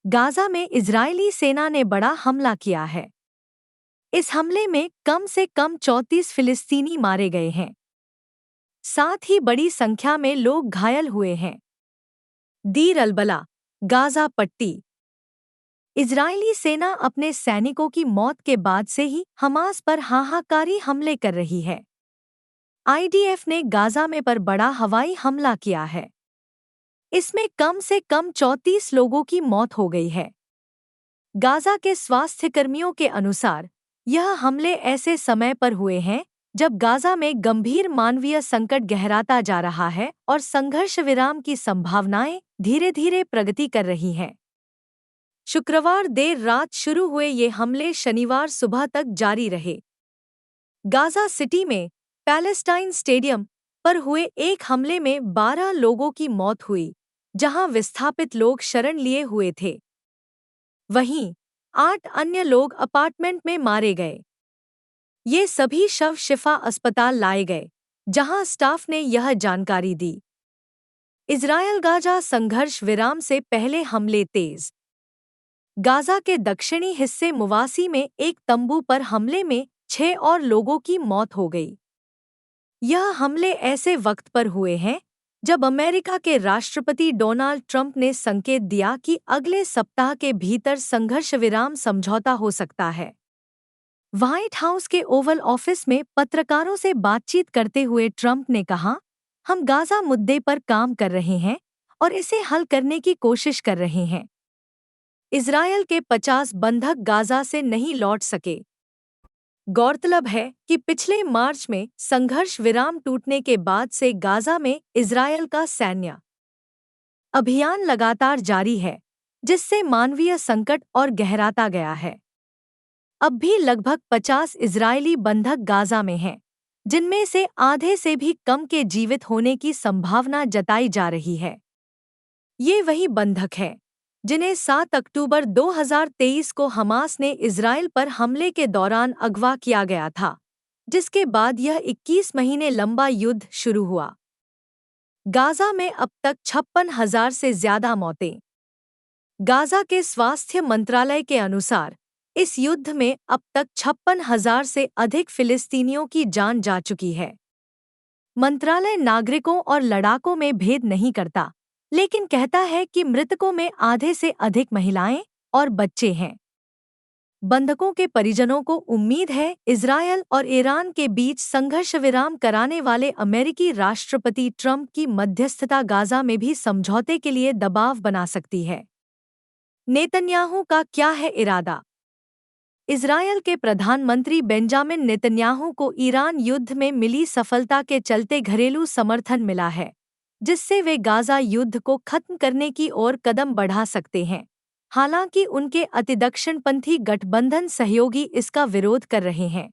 Gaza में Israeli सेना ने बड़ा हमला किया है। इस हमले में कम से कम 34 फिलिस्तीनी मारे गए हैं। साथ ही बड़ी संख्या में लोग घायल हुए हैं। दीर अल-बला, गाजा पट्टी। इजरायली सेना अपने सैनिकों की मौत के बाद से ही हमास पर हाहाकारी हमले कर रही है। आईडीएफ ने गाजा में पर बड़ा हवाई हमला किया है। इसमें कम से कम 34 लोगों की मौत हो गई है। गाजा के स्वास्थ्यकर्मियों के अनुसार यह हमले ऐसे समय पर हुए हैं जब गाजा में गंभीर मानवीय संकट गहराता जा रहा है और संघर्ष विराम की संभावनाएं धीरे धीरे प्रगति कर रही हैं। शुक्रवार देर रात शुरू हुए ये हमले शनिवार सुबह तक जारी रहे। गाजा सिटी में पैलेस्टाइन स्टेडियम पर हुए एक हमले में 12 लोगों की मौत हुई, जहां विस्थापित लोग शरण लिए हुए थे। वहीं 8 अन्य लोग अपार्टमेंट में मारे गए। ये सभी शव शिफा अस्पताल लाए गए, जहां स्टाफ ने यह जानकारी दी। इजरायल गाजा संघर्ष विराम से पहले हमले तेज। गाजा के दक्षिणी हिस्से मुवासी में एक तंबू पर हमले में 6 और लोगों की मौत हो गई। यह हमले ऐसे वक्त पर हुए हैं जब अमेरिका के राष्ट्रपति डोनाल्ड ट्रंप ने संकेत दिया कि अगले सप्ताह के भीतर संघर्ष विराम समझौता हो सकता है। व्हाइट हाउस के ओवल ऑफिस में पत्रकारों से बातचीत करते हुए ट्रंप ने कहा, हम गाजा मुद्दे पर काम कर रहे हैं और इसे हल करने की कोशिश कर रहे हैं। इजरायल के 50 बंधक गाजा से नहीं लौट सके। गौरतलब है कि पिछले मार्च में संघर्ष विराम टूटने के बाद से गाजा में इजरायल का सैन्य अभियान लगातार जारी है, जिससे मानवीय संकट और गहराता गया है। अब भी लगभग 50 इजरायली बंधक गाजा में हैं, जिनमें से आधे से भी कम के जीवित होने की संभावना जताई जा रही है। ये वही बंधक हैं जिन्हें 7 अक्टूबर 2023 को हमास ने इजरायल पर हमले के दौरान अगवा किया गया था, जिसके बाद यह 21 महीने लंबा युद्ध शुरू हुआ। गाजा में अब तक 56,000 से ज्यादा मौतें। गाजा के स्वास्थ्य मंत्रालय के अनुसार इस युद्ध में अब तक 56,000 से अधिक फिलिस्तीनियों की जान जा चुकी है। मंत्रालय नागरिकों और लड़ाकों में भेद नहीं करता, लेकिन कहता है कि मृतकों में आधे से अधिक महिलाएं और बच्चे हैं। बंधकों के परिजनों को उम्मीद है इजरायल और ईरान के बीच संघर्ष विराम कराने वाले अमेरिकी राष्ट्रपति ट्रंप की मध्यस्थता गाजा में भी समझौते के लिए दबाव बना सकती है। नेतन्याहू का क्या है इरादा? इजरायल के प्रधानमंत्री बेंजामिन नेतन्याहू को ईरान युद्ध में मिली सफलता के चलते घरेलू समर्थन मिला है, जिससे वे गाजा युद्ध को खत्म करने की ओर कदम बढ़ा सकते हैं। हालांकि उनके अतिदक्षिणपंथी गठबंधन सहयोगी इसका विरोध कर रहे हैं।